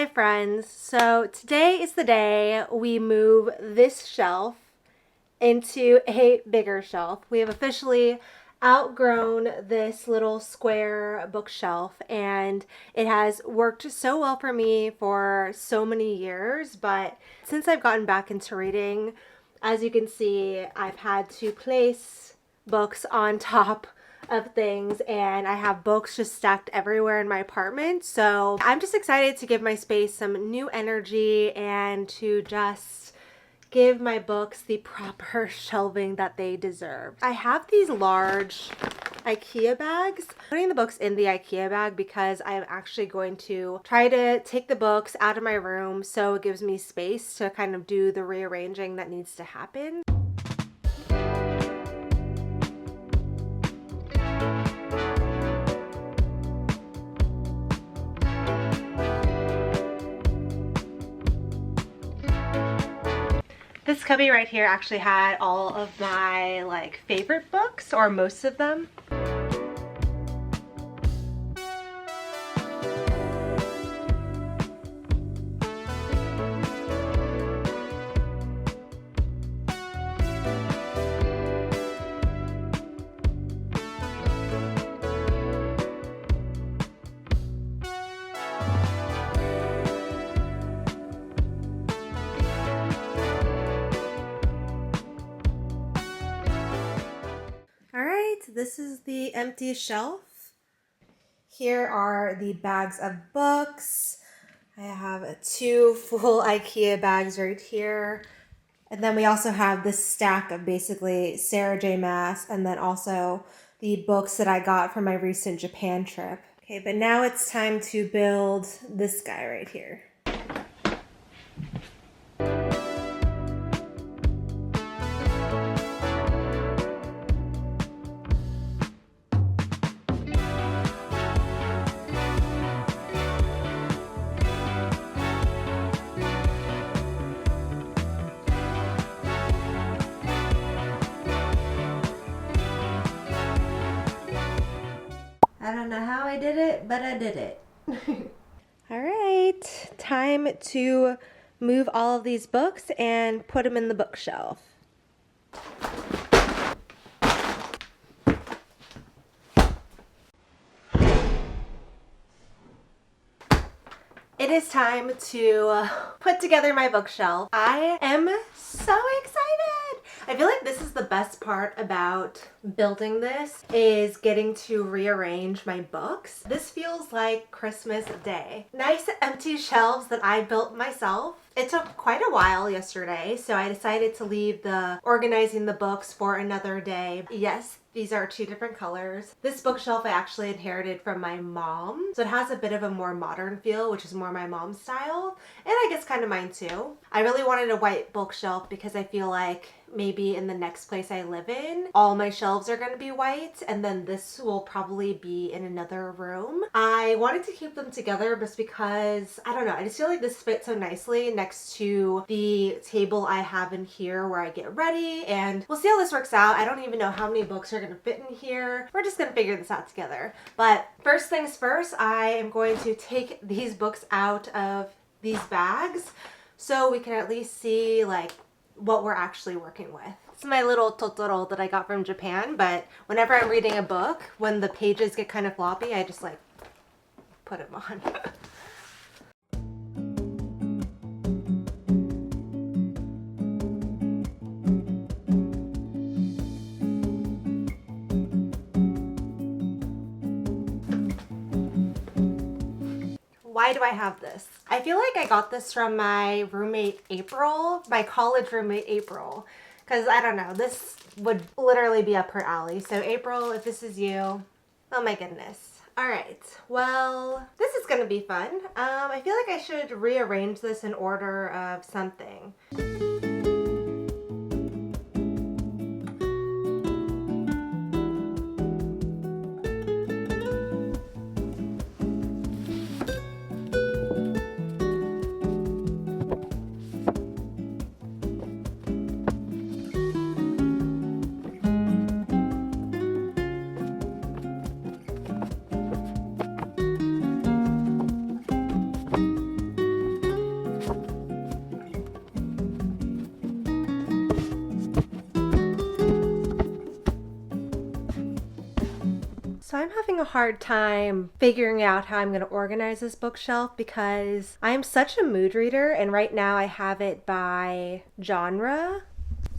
Hi friends, so today is the day we move this shelf into a bigger shelf. We have officially outgrown this little square bookshelf and it has worked so well for me for so many years, but since I've gotten back into reading, as you can see, I've had to place books on top of things and I have books just stacked everywhere in my apartment. So I'm just excited to give my space some new energy and to just give my books the proper shelving that they deserve. I have these large IKEA bags. I'm putting the books in the IKEA bag because I'm actually going to try to take the books out of my room so it gives me space to kind of do the rearranging that needs to happen. This cubby right here actually had all of my favorite books, or most of them. This is the empty shelf. Here are the bags of books. I have 2 full IKEA bags right here. And then we also have this stack of basically Sarah J. Maas and then also the books that I got from my recent Japan trip. Okay, but now it's time to build this guy right here. I don't know how I did it, but I did it. All right, time to move all of these books and put them in the bookshelf. It is time to put together my bookshelf. I am so excited. I feel like this is the best part about building this, is getting to rearrange my books. This feels like Christmas Day. Nice empty shelves that I built myself. It took quite a while yesterday, so I decided to leave the organizing the books for another day. Yes, these are 2 different colors. This bookshelf I actually inherited from my mom, so it has a bit of a more modern feel, which is more my mom's style, and I guess kind of mine too. I really wanted a white bookshelf because I feel like maybe in the next place I live in, all my shelves are going to be white, and then this will probably be in another room. I wanted to keep them together just because, I don't know, I just feel like this fits so nicely next to the table I have in here where I get ready, and we'll see how this works out. I don't even know how many books are going to fit in here. We're just going to figure this out together. But first things first, I am going to take these books out of these bags so we can at least see what we're actually working with. It's my little Totoro that I got from Japan, but whenever I'm reading a book, when the pages get kind of floppy, I just put them on. Why do I have this? I feel like I got this from my roommate April, my college roommate April, because I don't know, this would literally be up her alley. So April, if this is you, oh my goodness. All right, well, this is gonna be fun. I feel like I should rearrange this in order of something. So I'm having a hard time figuring out how I'm going to organize this bookshelf because I'm such a mood reader, and right now I have it by genre.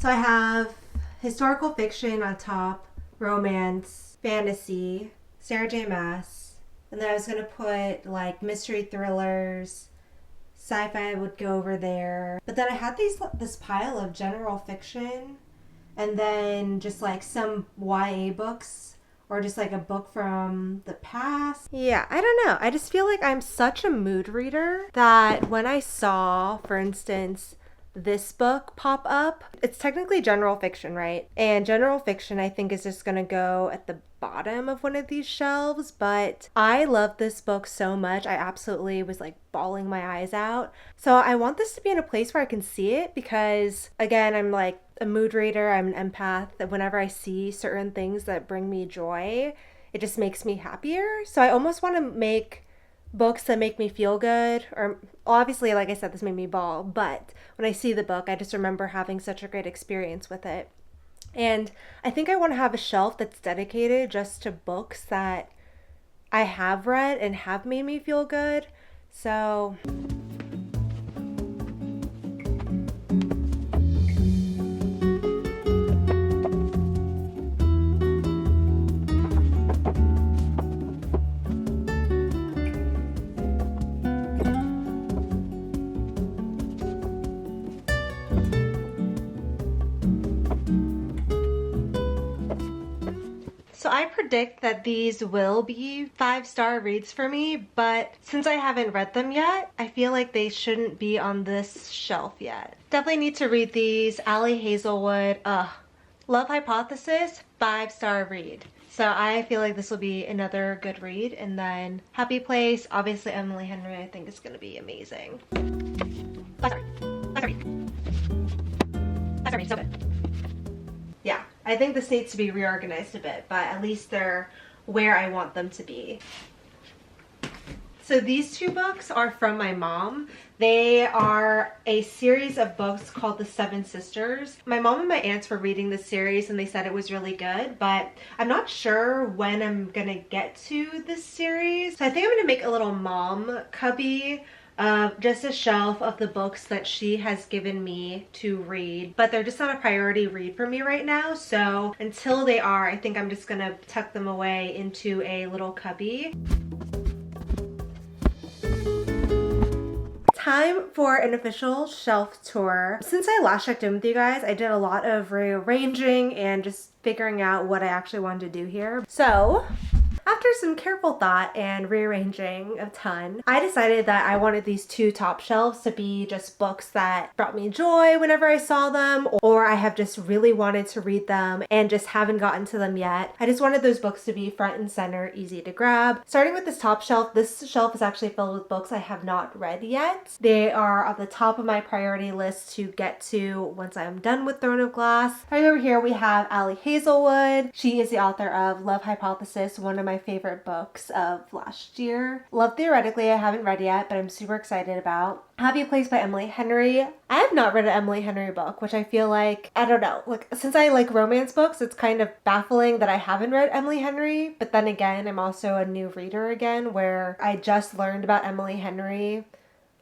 So I have historical fiction on top, romance, fantasy, Sarah J. Maas, and then I was going to put like mystery thrillers, sci-fi would go over there. But then I had this pile of general fiction and then just like some YA books or just like a book from the past. Yeah, I don't know. I just feel like I'm such a mood reader that when I saw, for instance, this book pop up, it's technically general fiction, right? And general fiction I think is just gonna go at the bottom of one of these shelves, but I love this book so much. I absolutely was like bawling my eyes out. So I want this to be in a place where I can see it because, again, I'm like a mood reader, I'm an empath, and whenever I see certain things that bring me joy, it just makes me happier. So I almost want to make books that make me feel good, or obviously, like I said, this made me bawl, but when I see the book, I just remember having such a great experience with it. And I think I want to have a shelf that's dedicated just to books that I have read and have made me feel good. So I predict that these will be 5-star reads for me, but since I haven't read them yet, I feel like they shouldn't be on this shelf yet. Definitely need to read these. Ali Hazelwood, Love Hypothesis, 5-star read. So I feel like this will be another good read. And then Happy Place, obviously Emily Henry, I think is going to be amazing. 5-star. 5-star read. 5-star read, so good. Yeah, I think this needs to be reorganized a bit, but at least they're where I want them to be. So these two books are from my mom. They are a series of books called The Seven Sisters. My mom and my aunts were reading this series and they said it was really good, but I'm not sure when I'm gonna get to this series. So I think I'm gonna make a little mom cubby, just a shelf of the books that she has given me to read, but they're just not a priority read for me right now. So until they are, I think I'm just gonna tuck them away into a little cubby. Time for an official shelf tour. Since I last checked in with you guys, I did a lot of rearranging and just figuring out what I actually wanted to do here. So after some careful thought and rearranging a ton, I decided that I wanted these two top shelves to be just books that brought me joy whenever I saw them, or I have just really wanted to read them and just haven't gotten to them yet. I just wanted those books to be front and center, easy to grab. Starting with this top shelf, this shelf is actually filled with books I have not read yet. They are at the top of my priority list to get to once I'm done with Throne of Glass. Right over here we have Ali Hazelwood. She is the author of Love Hypothesis, one of my favorite books of last year. Love Theoretically I haven't read yet, but I'm super excited about. Happy Place by Emily Henry. I have not read an Emily Henry book, which I feel like, I don't know, like since I like romance books, it's kind of baffling that I haven't read Emily Henry, but then again, I'm also a new reader again where I just learned about Emily Henry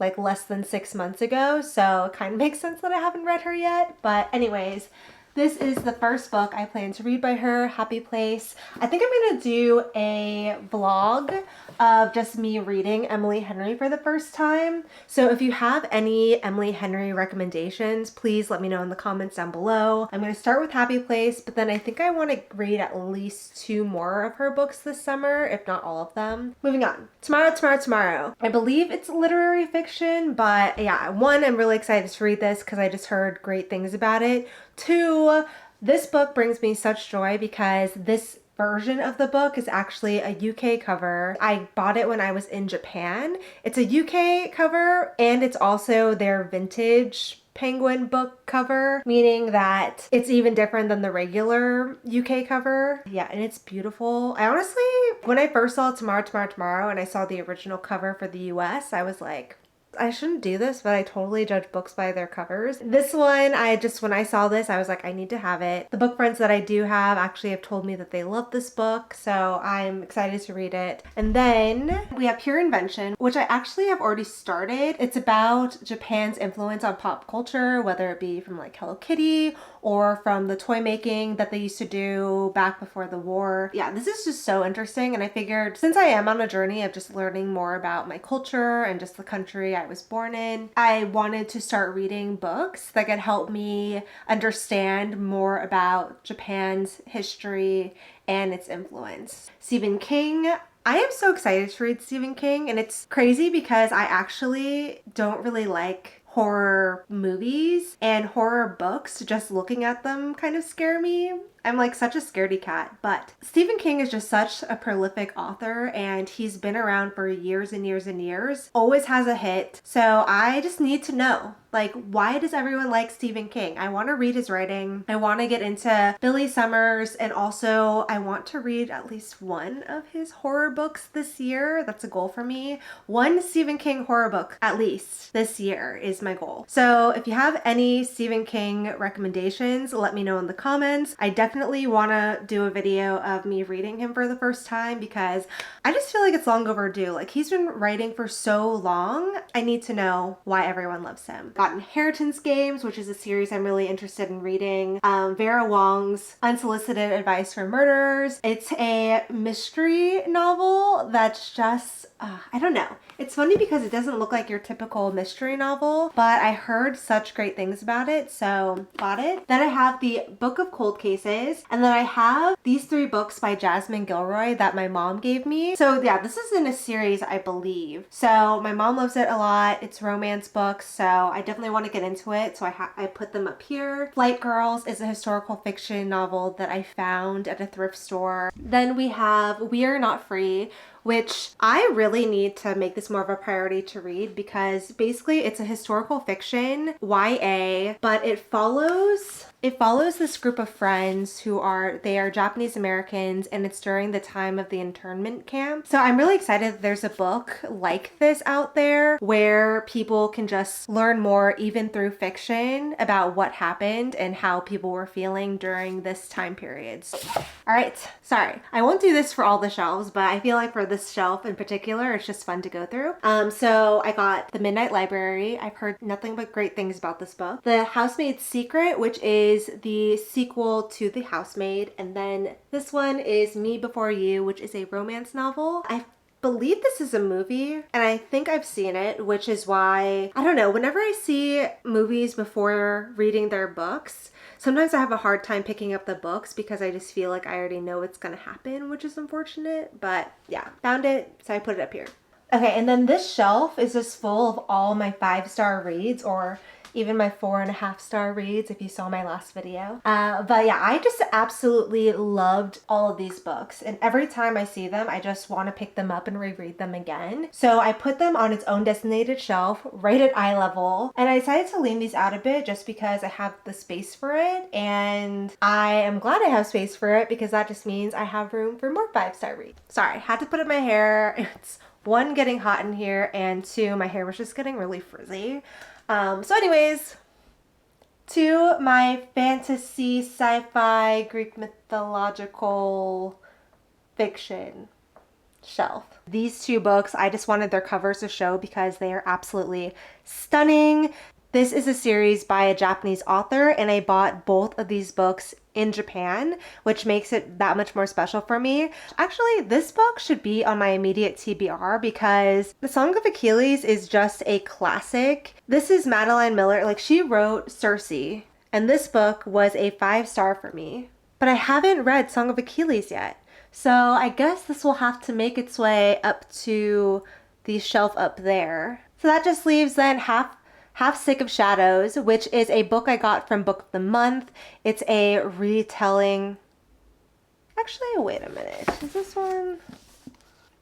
like less than 6 months ago, so it kind of makes sense that I haven't read her yet. But anyways, this is the first book I plan to read by her, Happy Place. I think I'm gonna do a vlog of just me reading Emily Henry for the first time. So if you have any Emily Henry recommendations, please let me know in the comments down below. I'm gonna start with Happy Place, but then I think I wanna read at least 2 more of her books this summer, if not all of them. Moving on. Tomorrow. I believe it's literary fiction, but yeah, 1, I'm really excited to read this because I just heard great things about it. 2, this book brings me such joy because this version of the book is actually a UK cover. I bought it when I was in Japan. It's a UK cover and it's also their vintage Penguin book cover, meaning that it's even different than the regular UK cover. Yeah, and it's beautiful. I honestly, when I first saw Tomorrow and I saw the original cover for the US, I was like, I shouldn't do this, but I totally judge books by their covers. This one, when I saw this, I was like, I need to have it. The book friends that I do have actually have told me that they love this book, so I'm excited to read it. And then we have Pure Invention, which I actually have already started. It's about Japan's influence on pop culture, whether it be from like Hello Kitty or from the toy making that they used to do back before the war. Yeah, this is just so interesting, and I figured since I am on a journey of just learning more about my culture and just the country I was born in, I wanted to start reading books that could help me understand more about Japan's history and its influence. Stephen King. I am so excited to read Stephen King, and it's crazy because I actually don't really like horror movies, and horror books, just looking at them kind of scare me. I'm like such a scaredy cat, but Stephen King is just such a prolific author, and he's been around for years and years and years, always has a hit. So I just need to know, like, why does everyone like Stephen King? I want to read his writing. I want to get into Billy Summers, and also I want to read at least one of his horror books this year. That's a goal for me. One Stephen King horror book at least this year is my goal. So if you have any Stephen King recommendations, let me know in the comments. I definitely want to do a video of me reading him for the first time because I just feel like it's long overdue. Like, he's been writing for so long. I need to know why everyone loves him. Got Inheritance Games, which is a series I'm really interested in reading. Vera Wong's Unsolicited Advice for Murderers. It's a mystery novel that's just, I don't know. It's funny because it doesn't look like your typical mystery novel, but I heard such great things about it, so bought it. Then I have the Book of Cold Cases, and then I have these 3 books by Jasmine Gilroy that my mom gave me. So yeah, this is in a series, I believe. So my mom loves it a lot. It's romance books, so I definitely want to get into it, so I put them up here. Flight Girls is a historical fiction novel that I found at a thrift store. Then we have We Are Not Free, which I really need to make this more of a priority to read because basically it's a historical fiction, YA, but it follows this group of friends who are Japanese Americans, and it's during the time of the internment camp. So I'm really excited that there's a book like this out there where people can just learn more, even through fiction, about what happened and how people were feeling during this time period. All right, sorry, I won't do this for all the shelves, but I feel like for this shelf in particular, it's just fun to go through. So I got The Midnight Library. I've heard nothing but great things about this book. The Housemaid's Secret, which is the sequel to The Housemaid. And then this one is Me Before You, which is a romance novel. I believe this is a movie, and I think I've seen it, which is why, I don't know, whenever I see movies before reading their books, sometimes I have a hard time picking up the books because I just feel like I already know what's gonna happen, which is unfortunate, but yeah, found it, so I put it up here. Okay, and then this shelf is just full of all my 5-star reads, or even my 4.5-star reads if you saw my last video. But yeah, I just absolutely loved all of these books, and every time I see them, I just want to pick them up and reread them again. So I put them on its own designated shelf right at eye level, and I decided to lean these out a bit just because I have the space for it, and I am glad I have space for it because that just means I have room for more 5-star reads. Sorry, had to put up my hair. It's 1, getting hot in here, and 2, my hair was just getting really frizzy. So anyways, to my fantasy, sci-fi, Greek mythological fiction shelf. These 2 books, I just wanted their covers to show because they are absolutely stunning. This is a series by a Japanese author, and I bought both of these books in Japan, which makes it that much more special for me. Actually, this book should be on my immediate TBR because The Song of Achilles is just a classic. This is Madeline Miller. Like, she wrote Circe, and this book was a 5-star for me. But I haven't read Song of Achilles yet. So I guess this will have to make its way up to the shelf up there. So that just leaves then Half Sick of Shadows, which is a book I got from Book of the Month. It's a retelling. Actually, wait a minute. Is this one?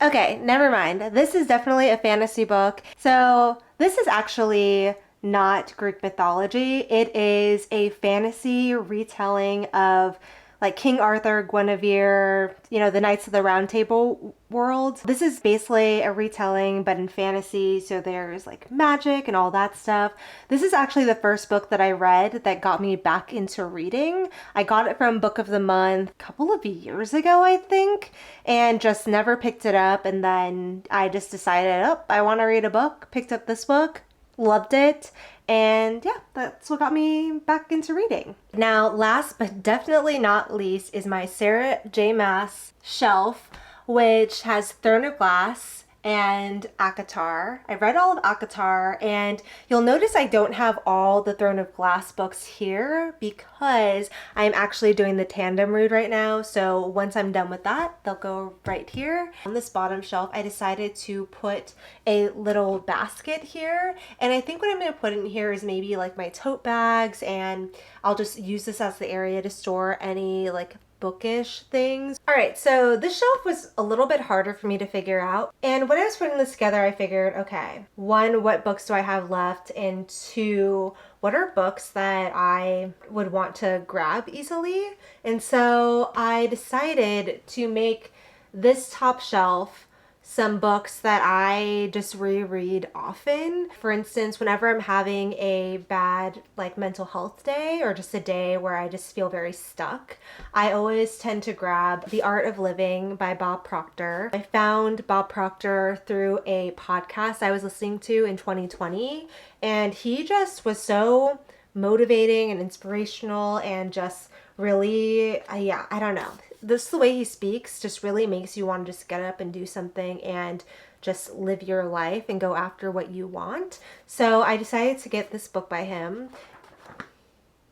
Okay, never mind. This is definitely a fantasy book. So this is actually not Greek mythology. It is a fantasy retelling of like King Arthur, Guinevere, you know, the Knights of the Round Table world. This is basically a retelling, but in fantasy, so there's like magic and all that stuff. This is actually the first book that I read that got me back into reading. I got it from Book of the Month a couple of years ago, I think, and just never picked it up. And then I just decided, oh, I want to read a book, picked up this book, loved it. And yeah, that's what got me back into reading. Now, last but definitely not least is my Sarah J. Maas shelf, which has Throne of Glass and ACOTAR. I read all of ACOTAR, and you'll notice I don't have all the Throne of Glass books here because I'm actually doing the tandem read right now. So once I'm done with that, they'll go right here. On this bottom shelf, I decided to put a little basket here. And I think what I'm going to put in here is maybe like my tote bags, and I'll just use this as the area to store any like bookish things. All right, so this shelf was a little bit harder for me to figure out. And when I was putting this together, I figured, okay, one, what books do I have left? And two, what are books that I would want to grab easily? And so I decided to make this top shelf some books that I just reread often. For instance, whenever I'm having a bad like mental health day or just a day where I just feel very stuck, I always tend to grab The Art of Living by Bob Proctor. I found Bob Proctor through a podcast I was listening to in 2020, and he just was so motivating and inspirational and just really, yeah, I don't know. This, the way he speaks just really makes you want to just get up and do something and just live your life and go after what you want. So I decided to get this book by him.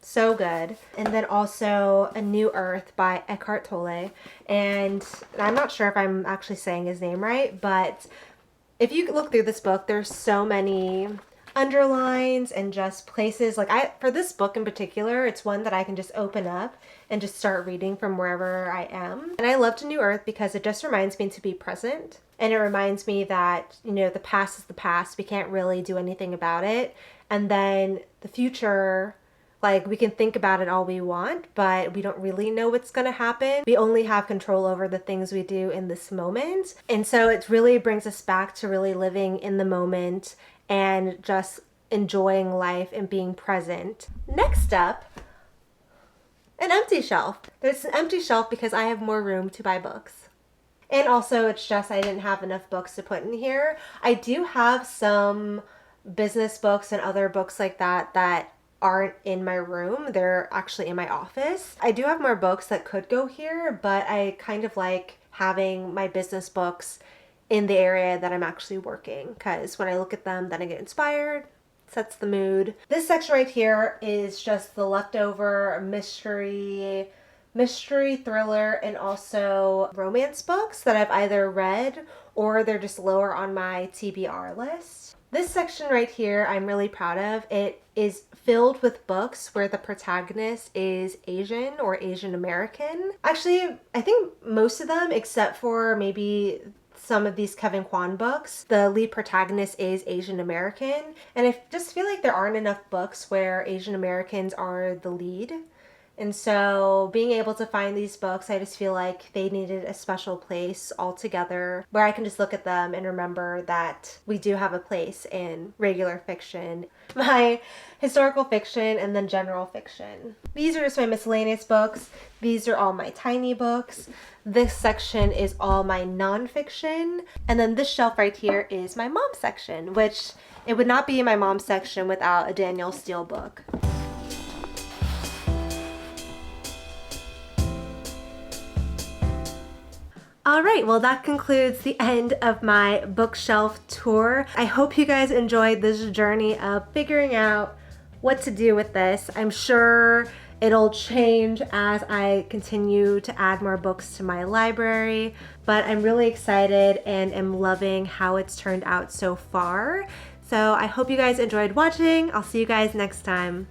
So good. And then also A New Earth by Eckhart Tolle. And I'm not sure if I'm actually saying his name right, but if you look through this book, there's so many underlines and just places like for this book in particular, it's one that I can just open up and just start reading from wherever I am. And I loved A New Earth because it just reminds me to be present, and it reminds me that, you know, the past is the past, we can't really do anything about it, and then the future, like, we can think about it all we want, but we don't really know what's going to happen. We only have control over the things we do in this moment. And so it really brings us back to really living in the moment and just enjoying life and being present. Next up, an empty shelf. There's an empty shelf because I have more room to buy books. And also it's just I didn't have enough books to put in here. I do have some business books and other books like that aren't in my room. They're actually in my office. I do have more books that could go here, but I kind of like having my business books in the area that I'm actually working, because when I look at them, then I get inspired, sets the mood. This section right here is just the leftover mystery, thriller, and also romance books that I've either read or they're just lower on my TBR list. This section right here I'm really proud of. It is filled with books where the protagonist is Asian or Asian American. Actually, I think most of them, except for maybe some of these Kevin Kwan books, the lead protagonist is Asian American. And I just feel like there aren't enough books where Asian Americans are the lead. And so being able to find these books, I just feel like they needed a special place altogether where I can just look at them and remember that we do have a place in regular fiction, my historical fiction, and then general fiction. These are just my miscellaneous books. These are all my tiny books. This section is all my nonfiction. And then this shelf right here is my mom section, which it would not be my mom section without a Danielle Steel book. All right, well, that concludes the end of my bookshelf tour. I hope you guys enjoyed this journey of figuring out what to do with this. I'm sure it'll change as I continue to add more books to my library, but I'm really excited and am loving how it's turned out so far. So I hope you guys enjoyed watching. I'll see you guys next time.